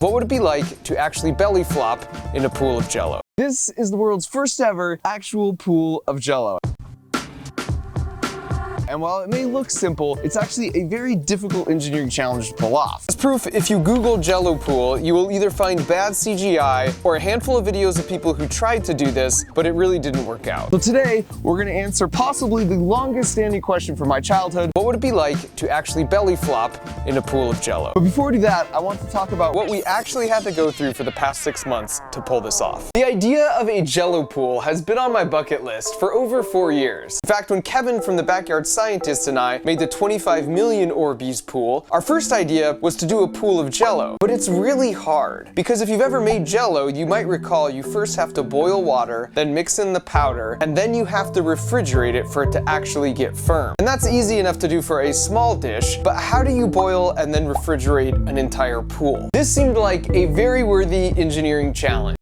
What would it be like to actually belly flop in a pool of Jello? This is the world's first ever actual pool of Jello. And while it may look simple, it's actually a very difficult engineering challenge to pull off. As proof, if you Google Jello pool, you will either find bad CGI or a handful of videos of people who tried to do this, but it really didn't work out. So today, we're gonna answer possibly the longest standing question from my childhood. What would it be like to actually belly flop in a pool of Jello? But before we do that, I want to talk about what we actually had to go through for the past 6 months to pull this off. The idea of a Jello pool has been on my bucket list for over 4 years. In fact, when Kevin from the Backyard Scientists and I made the 25 million Orbeez pool, our first idea was to do a pool of Jello. But it's really hard, because if you've ever made Jello, you might recall you first have to boil water, then mix in the powder, and then you have to refrigerate it for it to actually get firm. And that's easy enough to do for a small dish, but how do you boil and then refrigerate an entire pool? This seemed like a very worthy engineering challenge.